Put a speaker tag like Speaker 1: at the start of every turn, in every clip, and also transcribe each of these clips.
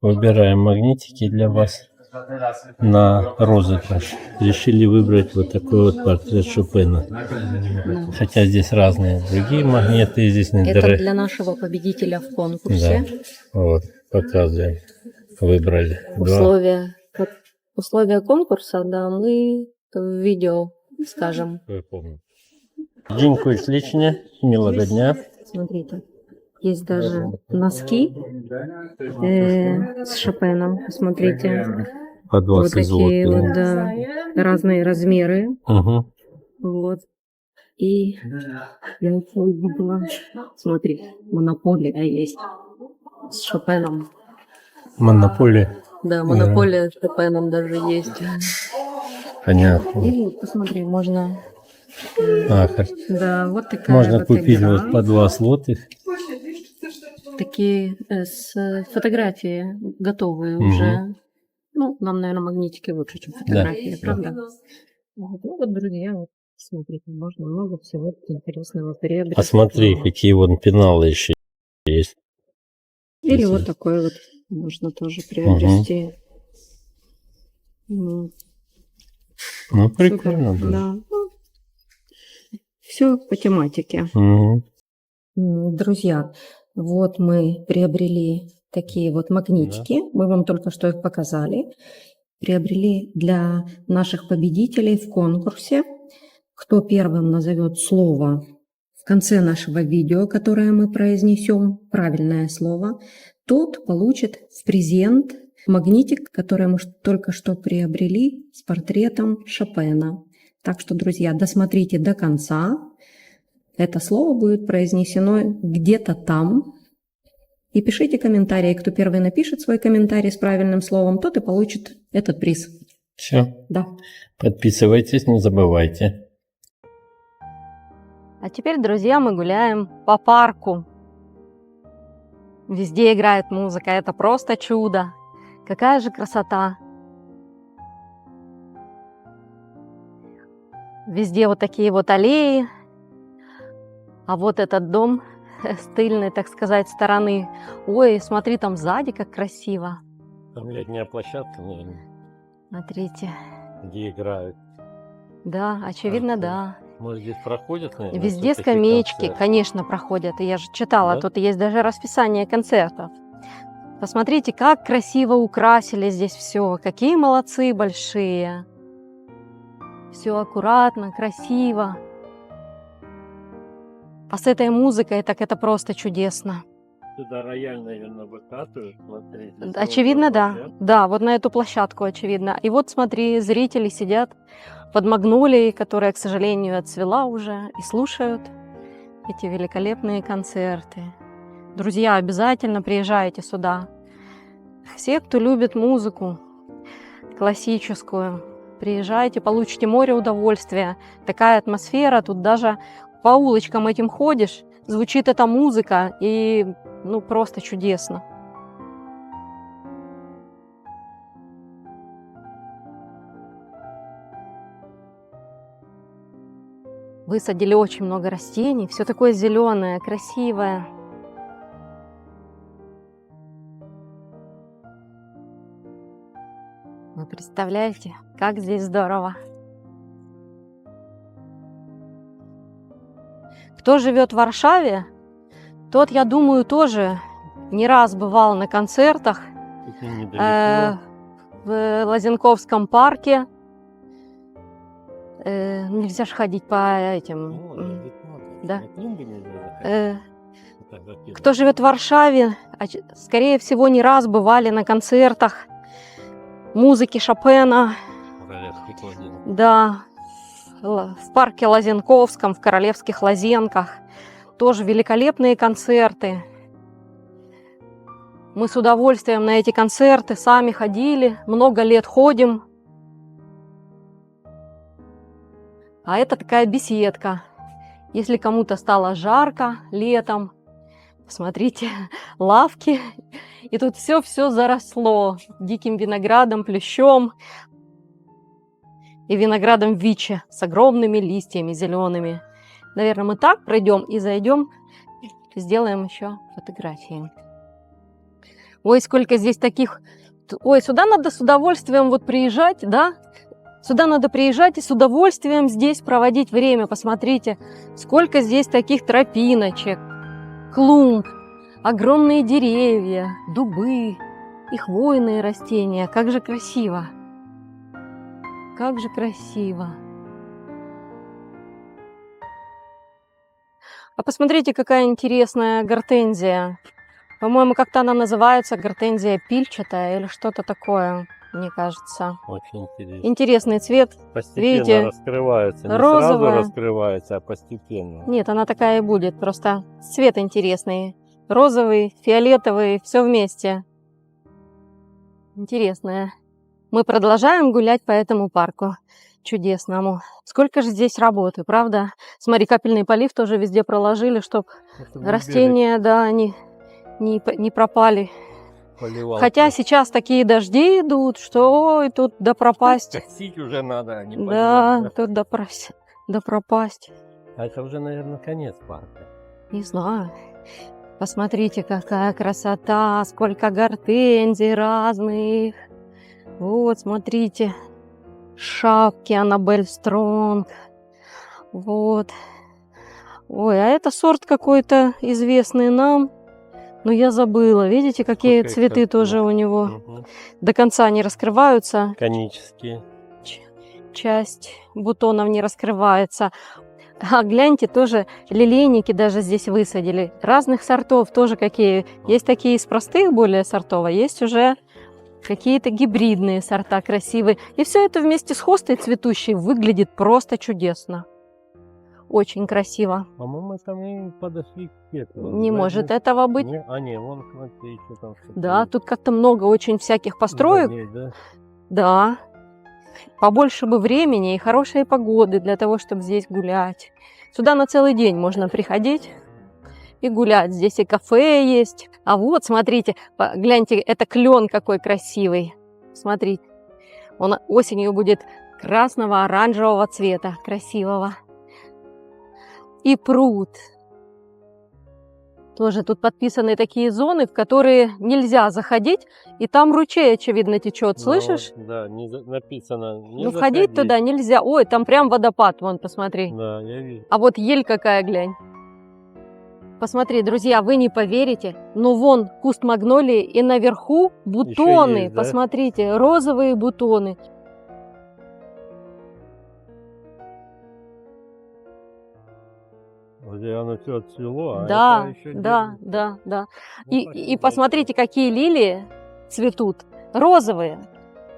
Speaker 1: Выбираем магнитики для вас на розыгрыш. Решили выбрать вот такой вот портрет Шопена.
Speaker 2: Ну,
Speaker 1: Хотя здесь разные другие магниты. Здесь
Speaker 2: это для нашего победителя в конкурсе.
Speaker 1: Да, вот, показываем. Выбрали.
Speaker 2: Условия конкурса, да, мы в видео скажем.
Speaker 1: Я помню. Дзиньку личне, милого дня.
Speaker 2: Смотрите, есть даже носки с Шопеном. Посмотрите.
Speaker 1: По
Speaker 2: Вот
Speaker 1: 20
Speaker 2: такие
Speaker 1: злотых.
Speaker 2: вот, да, разные размеры.
Speaker 1: Угу.
Speaker 2: Вот. И я еще увидела, смотри, монополия есть с Шопеном.
Speaker 1: Монополия.
Speaker 2: Да, монополия с Шопеном даже есть.
Speaker 1: Понятно.
Speaker 2: И вот, посмотри, можно... Да, вот такая
Speaker 1: можно
Speaker 2: вот
Speaker 1: купить
Speaker 2: игра.
Speaker 1: вот по 2 злотых.
Speaker 2: Такие с фотографии готовые уже. Ну, нам, наверное, магнитики лучше, чем фотографии, правда? Ну вот, друзья, вот, смотрите, можно много всего интересного приобрести.
Speaker 1: А смотри, какие вон пеналы еще есть.
Speaker 2: Или вот такой вот можно тоже приобрести.
Speaker 1: Ну, прикольно.
Speaker 2: Супер, да. Все по тематике. Друзья, вот мы приобрели такие вот магнитики. Да. Мы вам только что их показали. Приобрели для наших победителей в конкурсе. Кто первым назовет слово в конце нашего видео, которое мы произнесем, правильное слово, тот получит в презент магнитик, который мы только что приобрели с портретом Шопена. Так что, друзья, досмотрите до конца. Это слово будет произнесено где-то там. И пишите комментарии. Кто первый напишет свой комментарий с правильным словом, тот и получит этот приз.
Speaker 1: Все.
Speaker 2: Да.
Speaker 1: Подписывайтесь, не забывайте.
Speaker 2: А теперь, друзья, мы гуляем по парку. Везде играет музыка. Это просто чудо. Какая же красота. Везде вот такие вот аллеи. А вот этот дом с тыльной, так сказать, стороны. Ой, смотри, там сзади как красиво.
Speaker 1: Там летняя площадка, наверное.
Speaker 2: Смотрите.
Speaker 1: Где играют.
Speaker 2: Да, очевидно, да.
Speaker 1: Может, здесь проходят, наверное?
Speaker 2: Везде скамеечки, конечно, проходят. И я же читала, да? Тут есть даже расписание концертов. Посмотрите, как красиво украсили здесь все. Какие молодцы большие. Все аккуратно, красиво. А с этой музыкой, так это просто чудесно.
Speaker 1: Сюда рояль, наверное, выкатывают. Смотри,
Speaker 2: очевидно, да. Да, вот на эту площадку, очевидно. И вот, смотри, зрители сидят под магнолией, которая, к сожалению, отцвела уже, и слушают эти великолепные концерты. Друзья, обязательно приезжайте сюда. Все, кто любит музыку классическую, приезжайте, получите море удовольствия. Такая атмосфера, тут даже по улочкам этим ходишь, звучит эта музыка, и ну просто чудесно. Высадили очень много растений, все такое зеленое, красивое. Вы представляете, как здесь здорово. Кто живет в Варшаве, тот, я думаю, тоже не раз бывал на концертах в Лозенковском парке. Нельзя же ходить по этим. Да. Кто живет в Варшаве, скорее всего, не раз бывали на концертах музыки Шопена. Да. В парке Лозенковском, в Королевских Лозенках. Тоже великолепные концерты. Мы с удовольствием на эти концерты сами ходили, много лет ходим. А это такая беседка. Если кому-то стало жарко летом, смотрите, лавки. И тут все заросло диким виноградом, плющом. И виноградом виче с огромными листьями зелеными. Наверное, мы так пройдем и зайдем, сделаем еще фотографии. Ой, сколько здесь таких... Ой, сюда надо с удовольствием вот приезжать, да? Сюда надо приезжать и с удовольствием здесь проводить время. Посмотрите, сколько здесь таких тропиночек, клумб, огромные деревья, дубы и хвойные растения. Как же красиво! Как же красиво! А посмотрите, какая интересная гортензия. По-моему, как-то она называется, гортензия пильчатая или что-то такое, мне кажется.
Speaker 1: Очень интересно.
Speaker 2: Интересный цвет.
Speaker 1: Постепенно
Speaker 2: Видите,
Speaker 1: раскрывается. Не
Speaker 2: розовая.
Speaker 1: сразу раскрывается, а постепенно.
Speaker 2: Нет, она такая и будет, просто цвет интересный. Розовый, фиолетовый, все вместе. Интересное. Мы продолжаем гулять по этому парку чудесному. Сколько же здесь работы, правда? Смотри, капельный полив тоже везде проложили, чтобы растения, да, не пропали.
Speaker 1: Поливалка.
Speaker 2: Хотя сейчас такие дожди идут, что ой, тут до пропасть.
Speaker 1: Косить уже надо, а не
Speaker 2: Да,
Speaker 1: поливать.
Speaker 2: тут до пропасть.
Speaker 1: А это уже, наверное, конец парка.
Speaker 2: Не знаю. Посмотрите, какая красота, сколько гортензий разных. Вот, смотрите, шапки Аннабель Стронг. Вот. Ой, а это сорт какой-то известный нам. Но я забыла. Видите, какие
Speaker 1: Сколько их
Speaker 2: цветы
Speaker 1: сортов?
Speaker 2: тоже у него
Speaker 1: Угу.
Speaker 2: до конца не раскрываются.
Speaker 1: Конические.
Speaker 2: Часть бутонов не раскрывается. А гляньте, тоже лилейники даже здесь высадили. Разных сортов тоже какие. Есть такие из простых более сортов, а есть уже какие-то гибридные сорта красивые. И все это вместе с хостой цветущей выглядит просто чудесно. Очень красиво.
Speaker 1: По-моему, там и подошли к этому.
Speaker 2: Не может этого быть.
Speaker 1: Не, вон, смотри, что там.
Speaker 2: Да, тут как-то много очень всяких построек.
Speaker 1: Да?
Speaker 2: Да. Побольше бы времени и хорошей погоды для того, чтобы здесь гулять. Сюда на целый день можно приходить и гулять. Здесь и кафе есть. А вот, смотрите, гляньте, это клен какой красивый. Смотрите, он осенью будет красного, оранжевого цвета, красивого. И пруд. Тоже тут подписаны такие зоны, в которые нельзя заходить, и там ручей, очевидно, течет. Слышишь?
Speaker 1: Вот, да, написано. Не
Speaker 2: Ну, входить туда нельзя. Ой, там прям водопад, вон, посмотри.
Speaker 1: Да, я вижу.
Speaker 2: А вот ель какая, глянь. Посмотри, друзья, вы не поверите, но вон куст магнолии, и наверху бутоны.
Speaker 1: есть, да?
Speaker 2: Посмотрите, розовые бутоны.
Speaker 1: Где оно все отцвело, а
Speaker 2: Да,
Speaker 1: это еще
Speaker 2: да,
Speaker 1: держится.
Speaker 2: да, да.
Speaker 1: Ну,
Speaker 2: И
Speaker 1: спасибо
Speaker 2: посмотрите, какие лилии цветут. Розовые.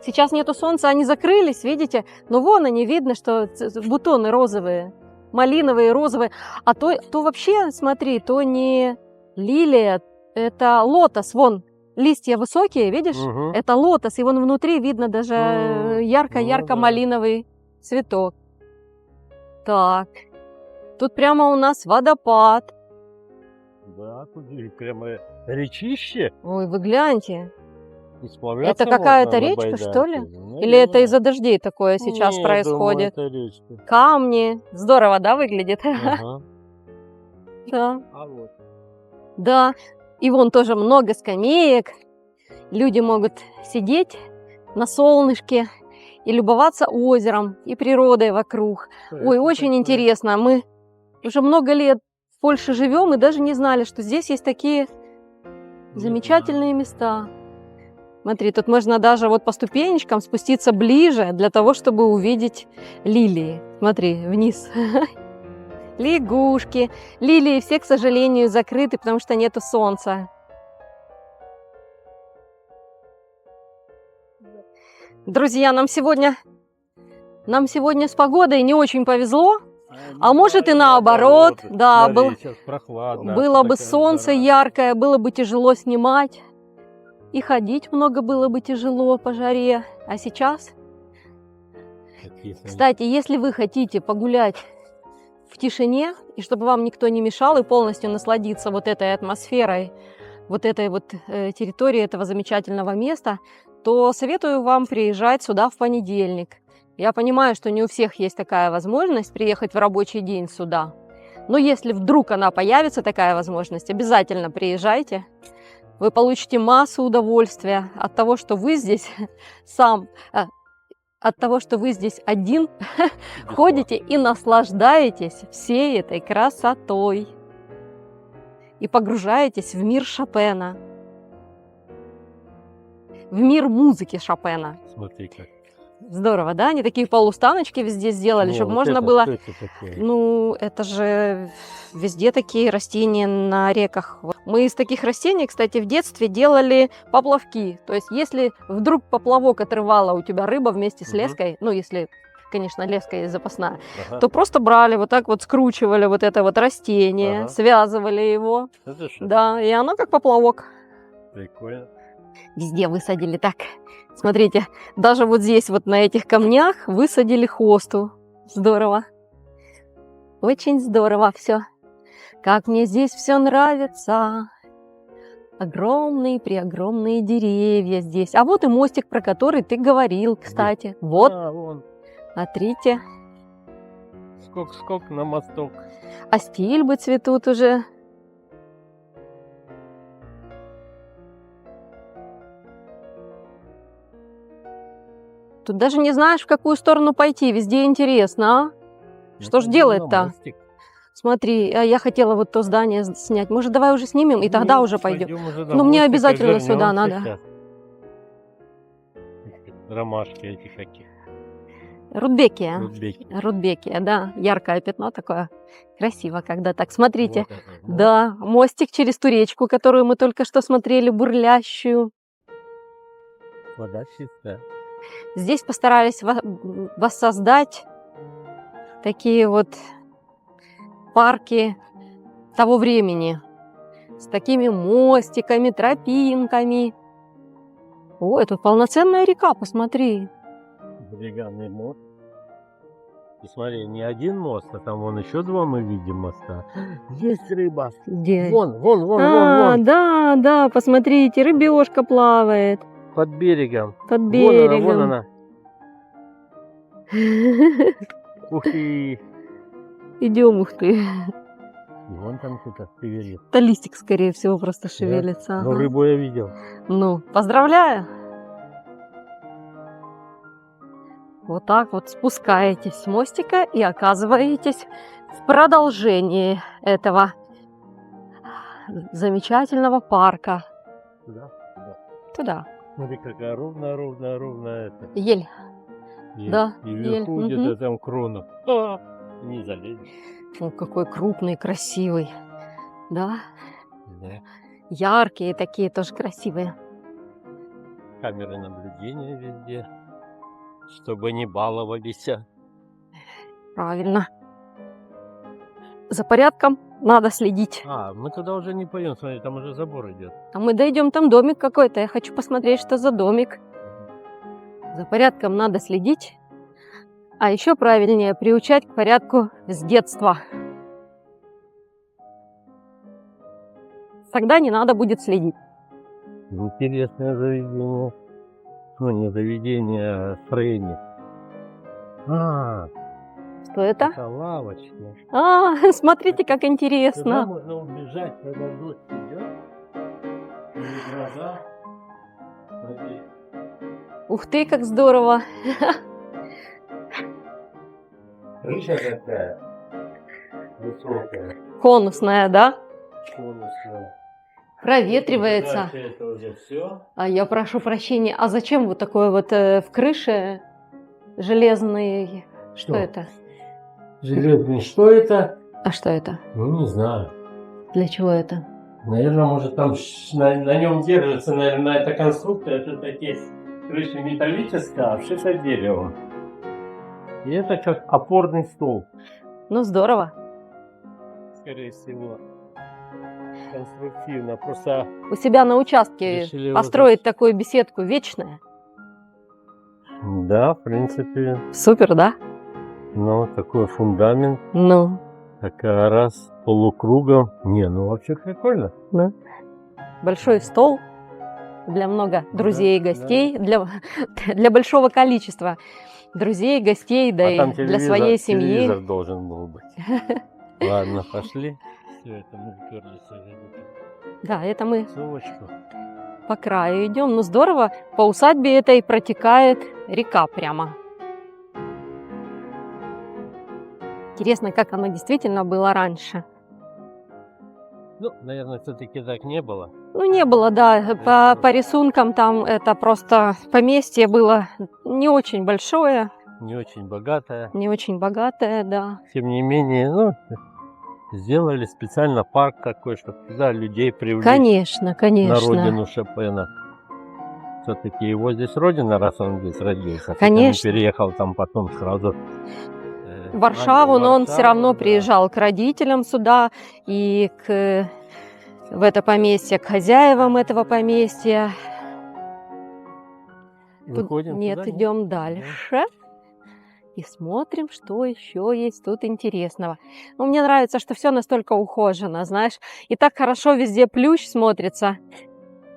Speaker 2: Сейчас нету солнца, они закрылись, видите? Но вон они, видно, что бутоны розовые. Малиновые, розовые. А то вообще, смотри, то не лилия, это лотос. Вон, листья высокие, видишь?
Speaker 1: Мгм.
Speaker 2: Это лотос, и вон внутри видно даже
Speaker 1: Ну
Speaker 2: ярко-ярко
Speaker 1: да.
Speaker 2: малиновый цветок. Так, тут прямо у нас водопад.
Speaker 1: Да, тут и прямо речище.
Speaker 2: Ой, вы гляньте.
Speaker 1: И сплавляться
Speaker 2: Это какая-то
Speaker 1: можно на
Speaker 2: речка, что ли?
Speaker 1: байдарке. Ну,
Speaker 2: Или это
Speaker 1: наверное.
Speaker 2: из-за дождей такое сейчас
Speaker 1: Не, я
Speaker 2: происходит?
Speaker 1: думаю, это речка.
Speaker 2: Камни. Здорово, да, выглядит?
Speaker 1: Ага.
Speaker 2: Да.
Speaker 1: А вот.
Speaker 2: Да. И вон тоже много скамеек. Люди могут сидеть на солнышке и любоваться озером и природой вокруг. Ой, очень интересно. Мы уже много лет в Польше живем и даже не знали, что здесь есть такие замечательные места. Смотри, тут можно даже вот по ступенечкам спуститься ближе для того, чтобы увидеть лилии. Смотри, вниз. Лягушки. Лилии все, к сожалению, закрыты, потому что нету солнца. Друзья, нам сегодня с погодой не очень повезло. А может и наоборот. Да,
Speaker 1: Сейчас прохладно.
Speaker 2: было бы
Speaker 1: такая
Speaker 2: солнце
Speaker 1: жара.
Speaker 2: яркое, было бы тяжело снимать. И ходить много было бы тяжело по жаре. А сейчас?
Speaker 1: Какие они.
Speaker 2: Кстати, если вы хотите погулять в тишине, и чтобы вам никто не мешал, и полностью насладиться вот этой атмосферой, вот этой вот территорией этого замечательного места, то советую вам приезжать сюда в понедельник. Я понимаю, что не у всех есть такая возможность приехать в рабочий день сюда. Но если вдруг она появится, такая возможность, обязательно приезжайте. Вы получите массу удовольствия от того, что вы здесь сам, от того, что вы здесь один ходите и наслаждаетесь всей этой красотой. И погружаетесь в мир Шопена. В мир музыки Шопена.
Speaker 1: Смотри как.
Speaker 2: Здорово, да? Они такие полустаночки везде сделали,
Speaker 1: Не,
Speaker 2: чтобы
Speaker 1: вот
Speaker 2: можно
Speaker 1: это,
Speaker 2: было...
Speaker 1: что это такое?
Speaker 2: Ну, это же везде такие растения на реках. Мы из таких растений, кстати, в детстве делали поплавки. То есть, если вдруг поплавок отрывала у тебя рыба вместе с
Speaker 1: Мгм.
Speaker 2: леской, ну, если, конечно, леска есть запасная,
Speaker 1: Ага.
Speaker 2: то просто брали вот так вот, скручивали вот это вот растение,
Speaker 1: Ага.
Speaker 2: связывали его,
Speaker 1: Это что?
Speaker 2: да, и оно как поплавок.
Speaker 1: Прикольно.
Speaker 2: Везде высадили так. Смотрите, даже вот здесь вот на этих камнях высадили хосту. Здорово. Очень здорово все. Как мне здесь все нравится. Огромные-преогромные деревья здесь. А вот и мостик, про который ты говорил, кстати. Вот,
Speaker 1: А, вон.
Speaker 2: смотрите.
Speaker 1: Сколько на мосток.
Speaker 2: А стильбы цветут уже. Тут даже не знаешь, в какую сторону пойти. Везде интересно, а? Что ж
Speaker 1: Это
Speaker 2: делать-то?
Speaker 1: на мостик.
Speaker 2: Смотри, а я хотела вот то здание снять. Может, давай уже снимем, и тогда
Speaker 1: Ну,
Speaker 2: уже пойдем.
Speaker 1: пойдем уже на
Speaker 2: Ну, мне
Speaker 1: мостик,
Speaker 2: обязательно
Speaker 1: вернемся
Speaker 2: сюда надо.
Speaker 1: щас. Ромашки эти какие.
Speaker 2: Рудбекия.
Speaker 1: Рудбеки.
Speaker 2: Рудбекия, да. Яркое пятно такое. Красиво, когда так. Смотрите.
Speaker 1: Вот это.
Speaker 2: Да, мостик через ту речку, которую мы только что смотрели, бурлящую.
Speaker 1: Вода чистая.
Speaker 2: Здесь постарались воссоздать такие вот парки того времени. С такими мостиками, тропинками. Ой, тут полноценная река, посмотри.
Speaker 1: Береганный мост. И смотри, не один мост, а там вон еще два мы видим моста. Есть рыба.
Speaker 2: Где?
Speaker 1: Вон.
Speaker 2: Да, да, посмотрите, рыбешка плавает
Speaker 1: Под берегом.
Speaker 2: под
Speaker 1: Вон
Speaker 2: берегом.
Speaker 1: она. Ух ты.
Speaker 2: Идем, ух ты.
Speaker 1: И вон там что-то шевелит.
Speaker 2: Это листик, скорее всего, просто шевелится.
Speaker 1: Но
Speaker 2: ага.
Speaker 1: рыбу я видел.
Speaker 2: Ну, поздравляю. Вот так вот спускаетесь с мостика и оказываетесь в продолжении этого замечательного парка.
Speaker 1: Туда?
Speaker 2: Туда.
Speaker 1: Смотри, какая ровно это.
Speaker 2: Ель.
Speaker 1: И,
Speaker 2: Да,
Speaker 1: и вверху
Speaker 2: ель,
Speaker 1: где-то там крона. Не залезешь.
Speaker 2: О, какой крупный, красивый. Да,
Speaker 1: Да.
Speaker 2: яркие такие, тоже красивые.
Speaker 1: Камеры наблюдения везде. Чтобы не баловались.
Speaker 2: Правильно. За порядком надо следить.
Speaker 1: А, мы туда уже не пойдем, смотри, там уже забор идет.
Speaker 2: А мы дойдем, там домик какой-то. Я хочу посмотреть, что за домик. За порядком надо следить. А еще правильнее приучать к порядку с детства. Тогда не надо будет следить.
Speaker 1: Интересное заведение. Ну, не заведение, а строение. А,
Speaker 2: Что это?
Speaker 1: это лавочка.
Speaker 2: А, смотрите, как
Speaker 1: Туда
Speaker 2: интересно.
Speaker 1: можно убежать, когда дождь идет. И гроза. Смотри.
Speaker 2: Ух ты, как здорово.
Speaker 1: Крыша такая высокая,
Speaker 2: Конусная, да?
Speaker 1: конусная.
Speaker 2: Проветривается.
Speaker 1: Дальше это уже все.
Speaker 2: А я прошу прощения, а зачем вот такое вот в крыше железный... Что
Speaker 1: Что?
Speaker 2: это?
Speaker 1: Железный. Что это?
Speaker 2: А что это?
Speaker 1: Ну, не знаю.
Speaker 2: Для чего это?
Speaker 1: Наверное, может, там на нем держится, наверное, эта конструкция. Это такие крыша металлическая, а обшита деревом. И это как опорный стол.
Speaker 2: Ну, здорово.
Speaker 1: Скорее всего, конструктивно. Просто
Speaker 2: У себя на участке
Speaker 1: решили вот
Speaker 2: построить такую беседку вечная.
Speaker 1: да, в принципе,
Speaker 2: Супер, да?
Speaker 1: ну, такой фундамент,
Speaker 2: Ну,
Speaker 1: такая раз полукругом. Не, ну вообще прикольно.
Speaker 2: ну. Большой стол для много друзей и
Speaker 1: Да,
Speaker 2: гостей, для большого количества друзей, гостей, да
Speaker 1: А там
Speaker 2: и для своей
Speaker 1: телевизор
Speaker 2: семьи.
Speaker 1: должен был быть. Ладно, пошли. Все это мы уперлись.
Speaker 2: Да, это мы
Speaker 1: Сумочку.
Speaker 2: по краю идем. Ну здорово, по усадьбе этой протекает река прямо. Интересно, как оно действительно было раньше.
Speaker 1: Ну, наверное, все-таки так не было.
Speaker 2: Ну, не было, да, по рисункам там это просто поместье было не очень большое,
Speaker 1: Не очень богатая.
Speaker 2: не очень богатое, да.
Speaker 1: Тем не менее, ну, сделали специально парк такой, чтобы туда людей привлечь
Speaker 2: Конечно,
Speaker 1: на
Speaker 2: конечно.
Speaker 1: родину Шопена. Все-таки его здесь родина, раз он здесь родился. Хотя
Speaker 2: Конечно.
Speaker 1: он переехал там потом сразу
Speaker 2: В Варшаву, но он все равно
Speaker 1: да.
Speaker 2: приезжал к родителям сюда и в это поместье, к хозяевам этого поместья. Тут
Speaker 1: Выходим
Speaker 2: нет,
Speaker 1: туда,
Speaker 2: идем дальше и смотрим, что еще есть тут интересного. Ну, мне нравится, что все настолько ухожено, знаешь, и так хорошо везде плющ смотрится.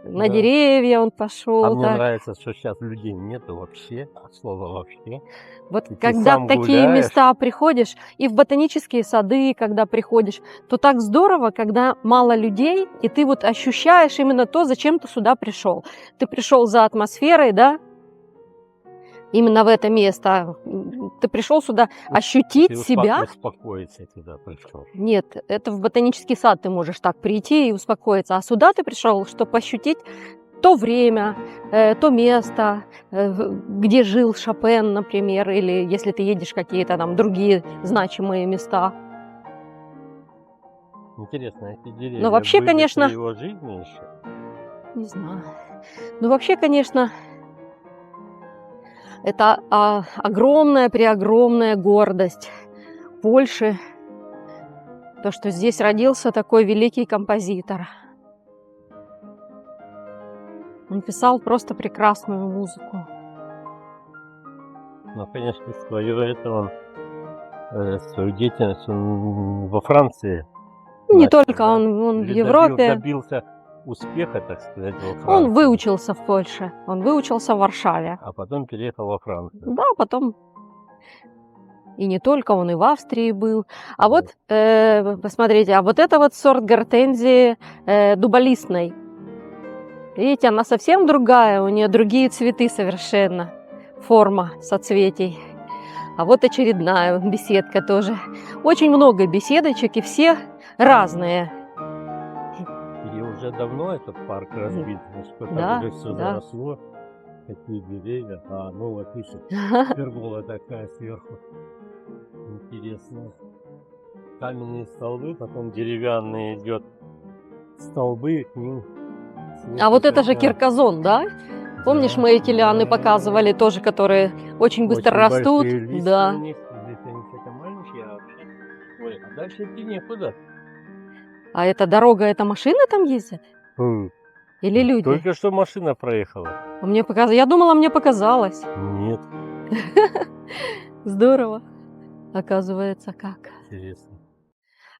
Speaker 2: На
Speaker 1: Да.
Speaker 2: деревья он пошел.
Speaker 1: А мне
Speaker 2: так.
Speaker 1: нравится, что сейчас людей нету вообще, от слова вообще.
Speaker 2: Вот
Speaker 1: И ты
Speaker 2: когда
Speaker 1: сам
Speaker 2: в такие
Speaker 1: гуляешь.
Speaker 2: места приходишь, и в ботанические сады, когда приходишь, то так здорово, когда мало людей, и ты вот ощущаешь именно то, зачем ты сюда пришел. Ты пришел за атмосферой, да? Именно в это место. Ты пришел сюда ощутить
Speaker 1: Ты
Speaker 2: себя.
Speaker 1: успокоиться туда пришел.
Speaker 2: Нет, это в ботанический сад ты можешь так прийти и успокоиться. А сюда ты пришел, чтобы ощутить то время, то место, где жил Шопен, например, или если ты едешь в какие-то там другие значимые места.
Speaker 1: Интересно, эти деревья
Speaker 2: Но вообще,
Speaker 1: были
Speaker 2: конечно,
Speaker 1: при его жизни еще?
Speaker 2: не знаю. Ну вообще, конечно, это огромная-преогромная гордость Польши, то, что здесь родился такой великий композитор. Он писал просто прекрасную музыку.
Speaker 1: Ну, конечно, свою деятельность он во Франции
Speaker 2: Не
Speaker 1: начал,
Speaker 2: только
Speaker 1: да?
Speaker 2: он в
Speaker 1: Или
Speaker 2: Европе.
Speaker 1: добился успеха, так сказать, во Франции.
Speaker 2: Он выучился в Польше, он выучился в Варшаве.
Speaker 1: А потом переехал во Францию.
Speaker 2: Да, потом и не только, он и в Австрии был. А вот, посмотрите, а вот это вот сорт гортензии дуболистной. Видите, она совсем другая, у нее другие цветы совершенно, форма соцветий. А вот очередная беседка тоже. Очень много беседочек, и все разные.
Speaker 1: И уже давно этот парк разбит, что
Speaker 2: Да,
Speaker 1: там уже все
Speaker 2: да.
Speaker 1: заросло. Какие деревья. А, ну вот видишь, пергола такая сверху. Интересно. Каменные столбы, потом деревянные идет столбы, к ним.
Speaker 2: А вот это же
Speaker 1: такая-
Speaker 2: киркозон, да? Помнишь,
Speaker 1: Да,
Speaker 2: мы эти лианы
Speaker 1: да.
Speaker 2: показывали тоже, которые очень быстро
Speaker 1: Очень
Speaker 2: растут?
Speaker 1: большие листья
Speaker 2: Да.
Speaker 1: у них. Здесь они что-то маленькие, а вообще. Ой, а дальше идти некуда.
Speaker 2: А эта дорога, это машины там ездят? Или люди?
Speaker 1: Только что машина проехала.
Speaker 2: Я думала, мне показалось.
Speaker 1: Нет,
Speaker 2: Здорово. Оказывается, как.
Speaker 1: интересно.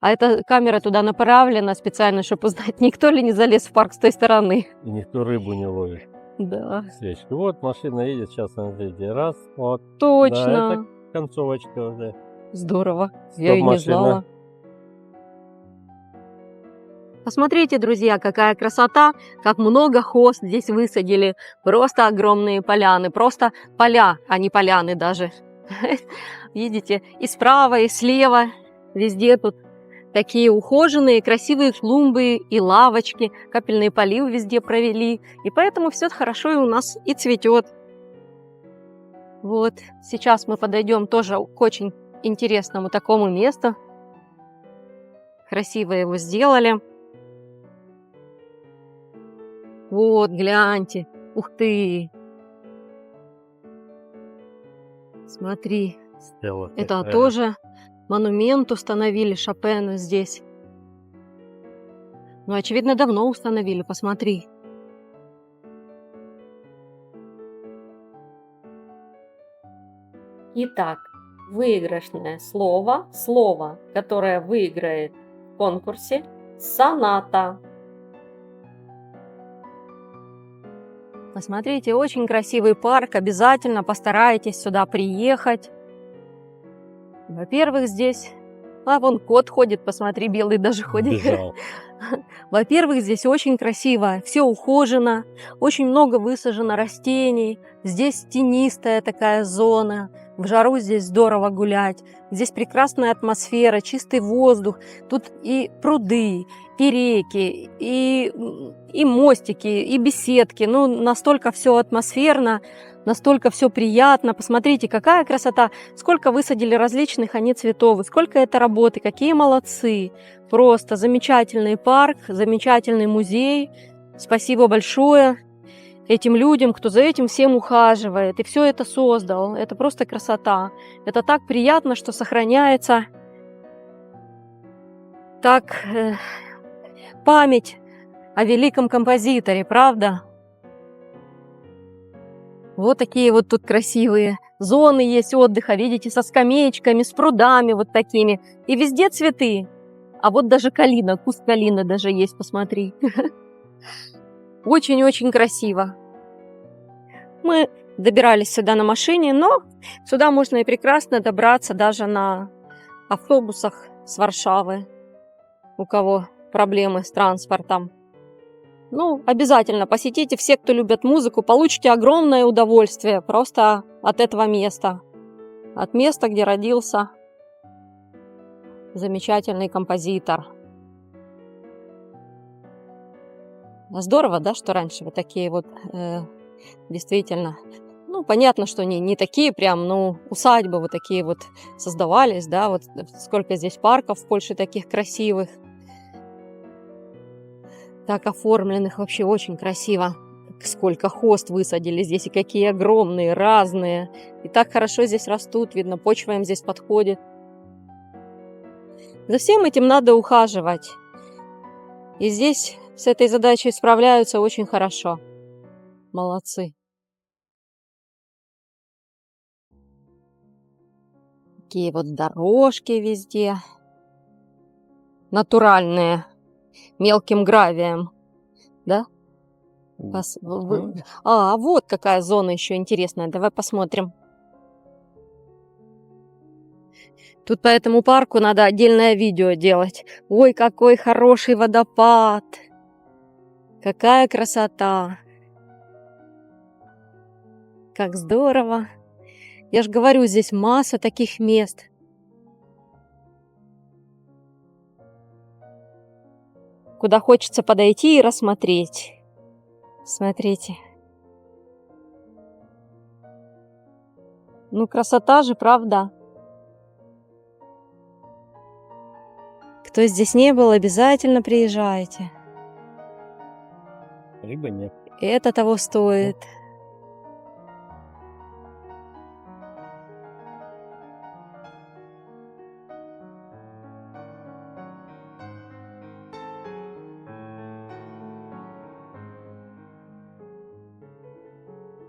Speaker 2: А эта камера туда направлена специально, чтобы узнать, никто ли не залез в парк с той стороны.
Speaker 1: И никто рыбу не ловит.
Speaker 2: Да,
Speaker 1: Свечку. Вот машина едет, сейчас смотрите, раз, вот. Да,
Speaker 2: точно.
Speaker 1: это концовочка уже.
Speaker 2: Здорово. Я и не
Speaker 1: Стоп-машина.
Speaker 2: знала. Посмотрите, друзья, какая красота, как много хост здесь высадили. Просто огромные поляны, просто поля, а не поляны даже. Видите, и справа, и слева, везде тут такие ухоженные, красивые клумбы и лавочки, капельный полив везде провели. И поэтому все хорошо и у нас и цветет. Вот, сейчас мы подойдем тоже к очень интересному такому месту. Красиво его сделали. Вот, гляньте. Ух ты! Смотри,
Speaker 1: Стелла
Speaker 2: это
Speaker 1: такая.
Speaker 2: тоже монумент установили Шопену здесь. Ну, очевидно, давно установили, посмотри. Итак, выигрышное слово, которое выиграет в конкурсе – соната. Посмотрите, очень красивый парк, обязательно постарайтесь сюда приехать. Во-первых, здесь, вон кот ходит, посмотри, белый даже ходит.
Speaker 1: Бежал.
Speaker 3: Во-первых, здесь очень красиво, все ухожено, очень много высажено растений, здесь тенистая такая зона, в жару здесь здорово гулять, здесь прекрасная атмосфера, чистый воздух, тут и пруды, и реки, и мостики, и беседки, ну, настолько все атмосферно, настолько все приятно. Посмотрите, какая красота, сколько высадили различных они цветов, и сколько это работы, какие молодцы. Просто замечательный парк, замечательный музей. Спасибо большое этим людям, кто за этим всем ухаживает и все это создал. Это просто красота. Это так приятно, что сохраняется так память о великом композиторе, правда? Вот такие вот тут красивые зоны есть отдыха, видите, со скамеечками, с прудами вот такими. И везде цветы. А вот даже калина, куст калины даже есть, посмотри. Очень-очень красиво. Мы добирались сюда на машине, но сюда можно и прекрасно добраться даже на автобусах с Варшавы, у кого проблемы с транспортом. Ну, обязательно посетите, все, кто любят музыку, получите огромное удовольствие просто от этого места. От места, где родился замечательный композитор. Здорово, да, что раньше вот такие вот действительно, ну, понятно, что не такие прям, ну, усадьбы вот такие вот создавались, да, вот сколько здесь парков в Польше таких красивых, так оформленных, вообще очень красиво. Сколько хост высадили здесь, и какие огромные, разные. И так хорошо здесь растут, видно, почва им здесь подходит. За всем этим надо ухаживать. И здесь с этой задачей справляются очень хорошо. Молодцы. Такие вот дорожки везде. Натуральные. Мелким гравием. Да? А вот какая зона еще интересная. Давай посмотрим. Тут по этому парку надо отдельное видео делать. Ой, какой хороший водопад. Какая красота. Как здорово. Я же говорю, здесь масса таких мест. Куда хочется подойти и рассмотреть. Смотрите. Ну, красота же, правда? Кто здесь не был, обязательно приезжайте.
Speaker 1: Либо нет.
Speaker 3: Это того стоит.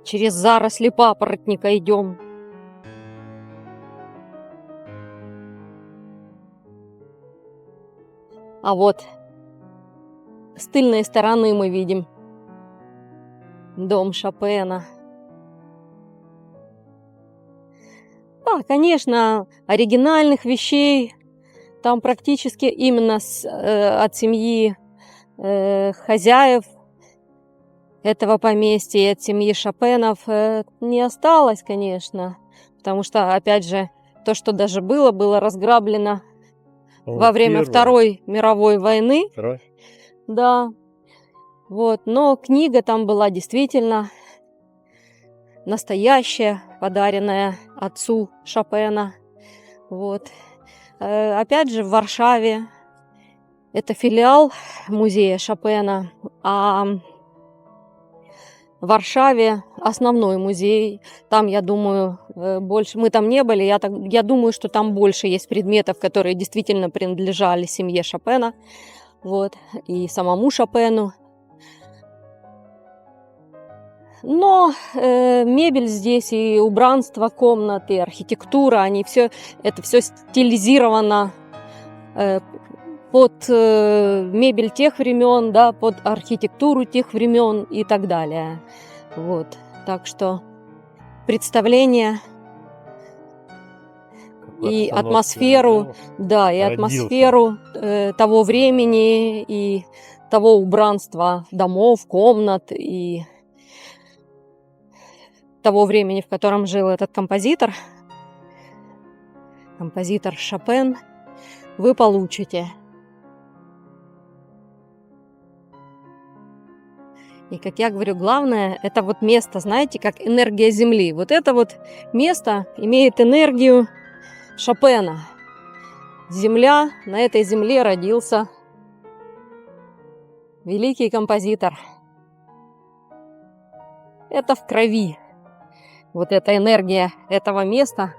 Speaker 3: Через заросли папоротника идем. А вот с тыльной стороны мы видим дом Шопена. Да, конечно, оригинальных вещей там практически именно от семьи хозяев этого поместья и от семьи Шопенов не осталось, конечно, потому что, опять же, то, что даже было разграблено во время Второй мировой войны.
Speaker 1: Второй?
Speaker 3: Да. Вот. Но книга там была действительно настоящая, подаренная отцу Шопена. Вот. Опять же, в Варшаве это филиал музея Шопена, а в Варшаве основной музей. Там, я думаю, больше... Мы там не были, я думаю, что там больше есть предметов, которые действительно принадлежали семье Шопена. Вот. И самому Шопену. Но мебель здесь, и убранство комнат, и архитектура, это все стилизировано под мебель тех времен, да, под архитектуру тех времен и так далее. Вот. Так что представление и атмосферу, да, и атмосферу того времени, и того убранства домов, комнат и того времени, в котором жил этот композитор Шопен, вы получите. И, как я говорю, главное, это вот место, знаете, как энергия Земли. Вот это вот место имеет энергию Шопена. Земля, на этой земле родился великий композитор. Это в крови. Вот эта энергия этого места.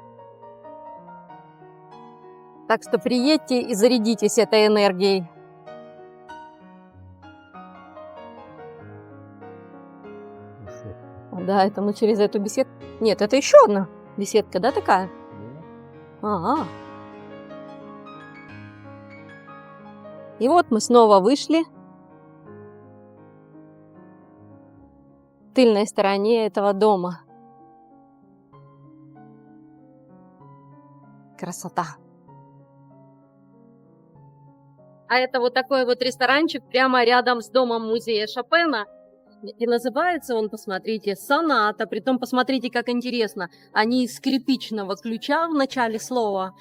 Speaker 3: Так что приедьте и зарядитесь этой энергией. Да, это мы через эту беседку. Нет, это еще одна беседка, да, такая? Ага. И вот мы снова вышли в тыльной стороне этого дома. Красота. А это вот такой вот ресторанчик прямо рядом с домом музея Шопена. И называется он, посмотрите, «Соната». Притом, посмотрите, как интересно. Они из скрипичного ключа в начале слова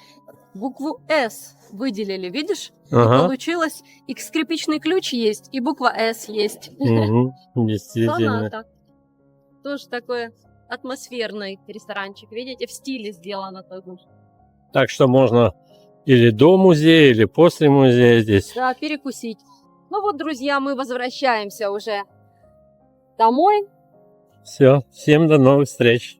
Speaker 3: букву «С» выделили, видишь?
Speaker 1: Ага.
Speaker 3: И получилось, и скрипичный ключ есть, и буква «С» есть.
Speaker 1: Действительно.
Speaker 3: «Соната». Тоже такой атмосферный ресторанчик. Видите, в стиле сделано тоже.
Speaker 1: Так что можно или до музея, или после музея здесь.
Speaker 3: Да, перекусить. Ну вот, друзья, мы возвращаемся уже домой.
Speaker 1: Все, всем до новых встреч.